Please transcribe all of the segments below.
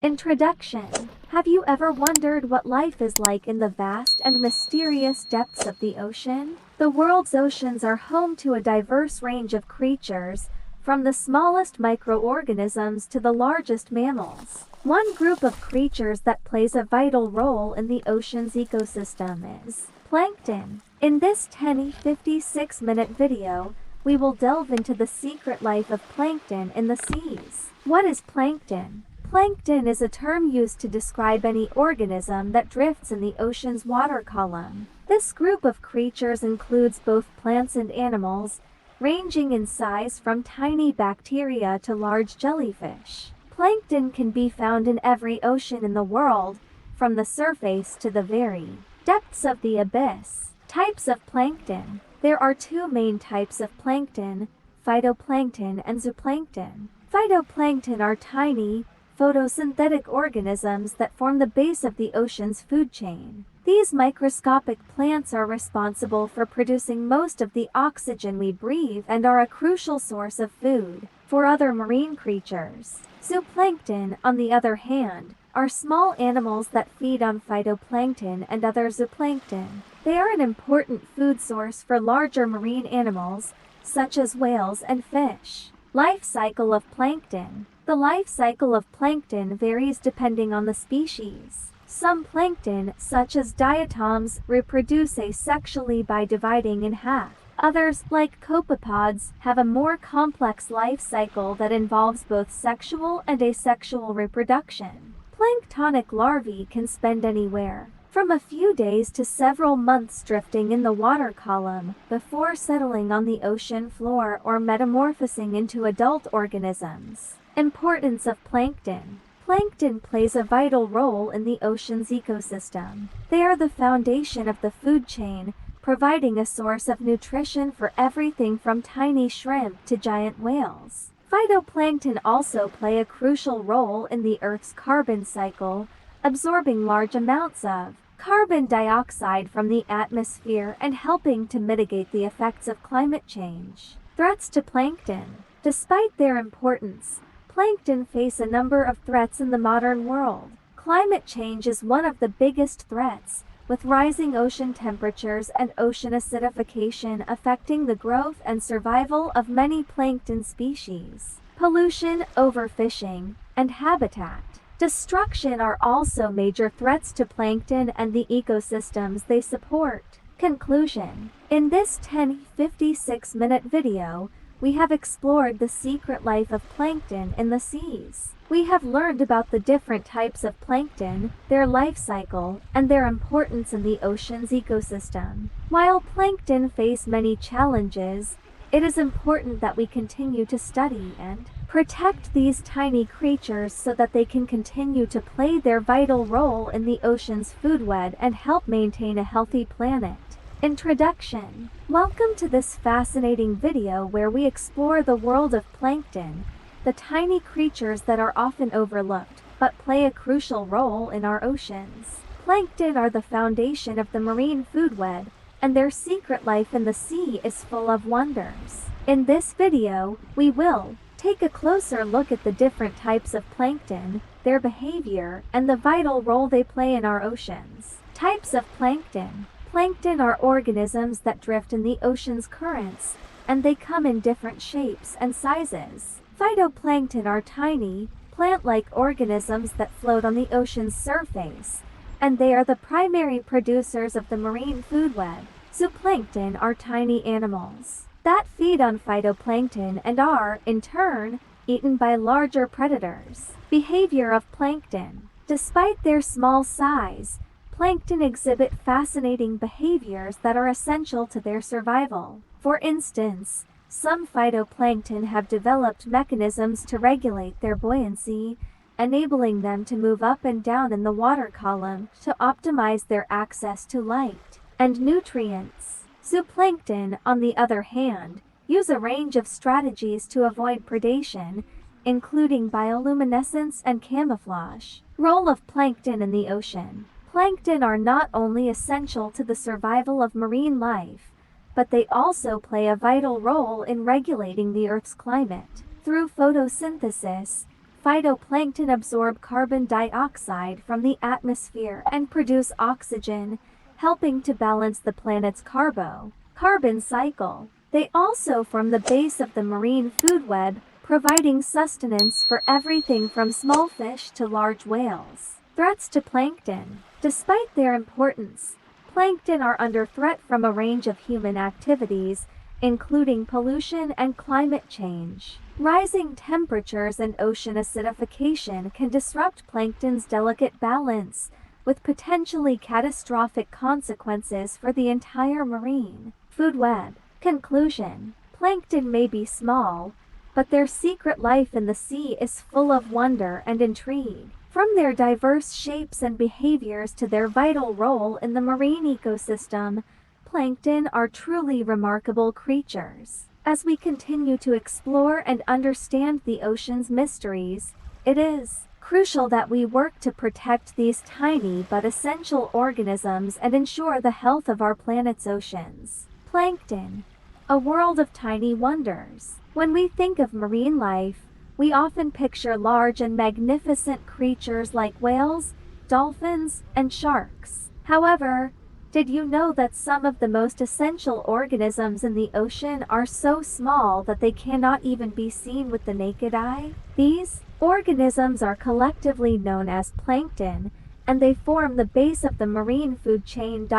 Introduction. Have you ever wondered what life is like in the vast and mysterious depths of the ocean? The world's oceans are home to a diverse range of creatures, from the smallest microorganisms to the largest mammals. One group of creatures that plays a vital role in the ocean's ecosystem is plankton. In this 56-minute video, we will delve into the secret life of plankton in the seas. What is plankton? Plankton is a term used to describe any organism that drifts in the ocean's water column. This group of creatures includes both plants and animals, ranging in size from tiny bacteria to large jellyfish. Plankton can be found in every ocean in the world, from the surface to the very depths of the abyss. Types of plankton. There are two main types of plankton, phytoplankton and zooplankton. Phytoplankton are tiny, photosynthetic organisms that form the base of the ocean's food chain. These microscopic plants are responsible for producing most of the oxygen we breathe and are a crucial source of food for other marine creatures. Zooplankton, on the other hand, are small animals that feed on phytoplankton and other zooplankton. They are an important food source for larger marine animals, such as whales and fish. Life cycle of plankton. The life cycle of plankton varies depending on the species. Some plankton, such as diatoms, reproduce asexually by dividing in half. Others, like copepods, have a more complex life cycle that involves both sexual and asexual reproduction. Planktonic larvae can spend anywhere from a few days to several months drifting in the water column before settling on the ocean floor or metamorphosing into adult organisms. Importance of plankton. Plankton plays a vital role in the ocean's ecosystem. They are the foundation of the food chain, providing a source of nutrition for everything from tiny shrimp to giant whales. Phytoplankton also play a crucial role in the Earth's carbon cycle, absorbing large amounts of carbon dioxide from the atmosphere and helping to mitigate the effects of climate change. Threats to plankton. Despite their importance, plankton face a number of threats in the modern world. Climate change is one of the biggest threats, with rising ocean temperatures and ocean acidification affecting the growth and survival of many plankton species. Pollution, overfishing, and habitat destruction are also major threats to plankton and the ecosystems they support. Conclusion. In this 56-minute video, we have explored the secret life of plankton in the seas. We have learned about the different types of plankton, their life cycle, and their importance in the ocean's ecosystem. While plankton face many challenges, it is important that we continue to study and protect these tiny creatures so that they can continue to play their vital role in the ocean's food web and help maintain a healthy planet. Introduction. Welcome to this fascinating video where we explore the world of plankton, the tiny creatures that are often overlooked, but play a crucial role in our oceans. Plankton are the foundation of the marine food web, and their secret life in the sea is full of wonders. In this video, we will take a closer look at the different types of plankton, their behavior, and the vital role they play in our oceans. Types of plankton. Plankton are organisms that drift in the ocean's currents, and they come in different shapes and sizes. Phytoplankton are tiny, plant-like organisms that float on the ocean's surface, and they are the primary producers of the marine food web. Zooplankton are tiny animals that feed on phytoplankton and are, in turn, eaten by larger predators. Behavior of plankton. Despite their small size, plankton exhibit fascinating behaviors that are essential to their survival. For instance, some phytoplankton have developed mechanisms to regulate their buoyancy, enabling them to move up and down in the water column to optimize their access to light and nutrients. Zooplankton, on the other hand, use a range of strategies to avoid predation, including bioluminescence and camouflage. Role of plankton in the ocean. Plankton are not only essential to the survival of marine life, but they also play a vital role in regulating the Earth's climate. Through photosynthesis, Phytoplankton absorb carbon dioxide from the atmosphere and produce oxygen, helping to balance the planet's carbon cycle. They also form the base of the marine food web, providing sustenance for everything from small fish to large whales. Threats to plankton. Despite their importance, plankton are under threat from a range of human activities, including pollution and climate change. Rising temperatures and ocean acidification can disrupt plankton's delicate balance, with potentially catastrophic consequences for the entire marine food web. Conclusion. Plankton may be small, but their secret life in the sea is full of wonder and intrigue. From their diverse shapes and behaviors to their vital role in the marine ecosystem, plankton are truly remarkable creatures. As we continue to explore and understand the ocean's mysteries, it is crucial that we work to protect these tiny but essential organisms and ensure the health of our planet's oceans. Plankton, a world of tiny wonders. When we think of marine life, we often picture large and magnificent creatures like whales, dolphins, and sharks. However, did you know that some of the most essential organisms in the ocean are so small that they cannot even be seen with the naked eye? These organisms are collectively known as plankton, and they form the base of the marine food chain.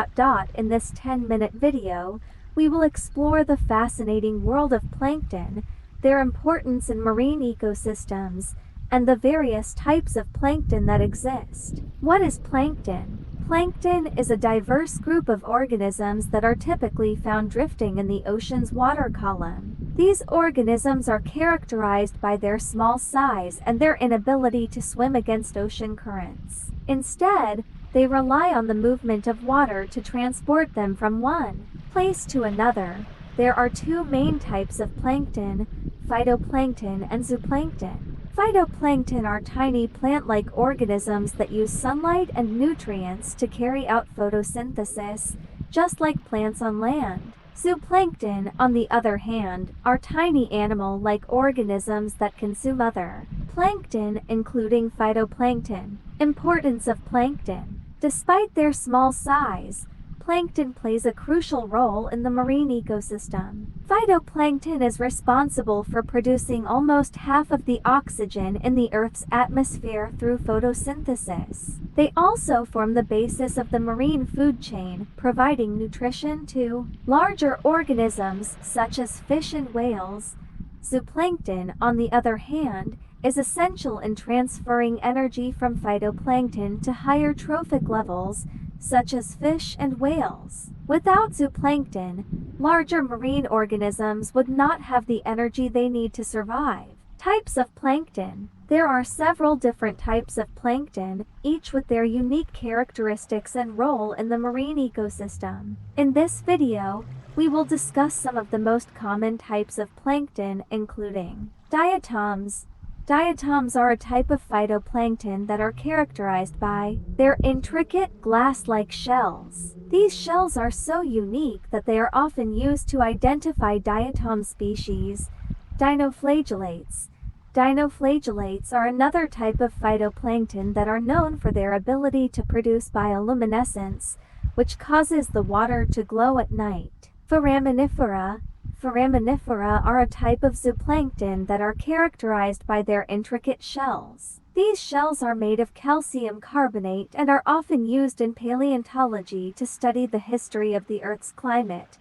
In this 10-minute video, we will explore the fascinating world of plankton, their importance in marine ecosystems, and the various types of plankton that exist. What is plankton? Plankton is a diverse group of organisms that are typically found drifting in the ocean's water column. These organisms are characterized by their small size and their inability to swim against ocean currents. Instead, they rely on the movement of water to transport them from one place to another. There are two main types of plankton, phytoplankton and zooplankton. Phytoplankton are tiny plant-like organisms that use sunlight and nutrients to carry out photosynthesis, just like plants on land. Zooplankton, on the other hand, are tiny animal-like organisms that consume other plankton, including phytoplankton. Importance of plankton. Despite their small size, plankton plays a crucial role in the marine ecosystem. Phytoplankton is responsible for producing almost half of the oxygen in the Earth's atmosphere through photosynthesis. They also form the basis of the marine food chain, providing nutrition to larger organisms such as fish and whales. Zooplankton, on the other hand, is essential in transferring energy from phytoplankton to higher trophic levels, such as fish and whales. Without zooplankton, larger marine organisms would not have the energy they need to survive. Types of plankton. There are several different types of plankton, each with their unique characteristics and role in the marine ecosystem. In this video, we will discuss some of the most common types of plankton, including diatoms. Diatoms are a type of phytoplankton that are characterized by their intricate glass-like shells. These shells are so unique that they are often used to identify diatom species. Dinoflagellates. Dinoflagellates are another type of phytoplankton that are known for their ability to produce bioluminescence, which causes the water to glow at night. Foraminifera. Foraminifera are a type of zooplankton that are characterized by their intricate shells. These shells are made of calcium carbonate and are often used in paleontology to study the history of the Earth's climate.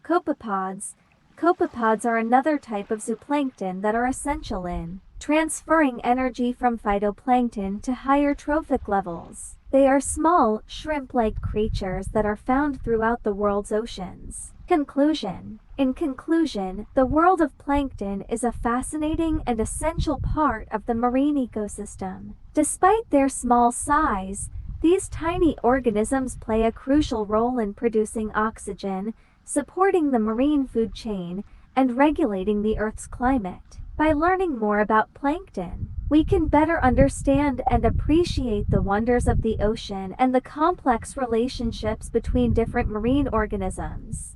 Copepods. Copepods are another type of zooplankton that are essential in transferring energy from phytoplankton to higher trophic levels. They are small, shrimp-like creatures that are found throughout the world's oceans. Conclusion. In conclusion, the world of plankton is a fascinating and essential part of the marine ecosystem. Despite their small size, these tiny organisms play a crucial role in producing oxygen, supporting the marine food chain, and regulating the Earth's climate. By learning more about plankton, we can better understand and appreciate the wonders of the ocean and the complex relationships between different marine organisms.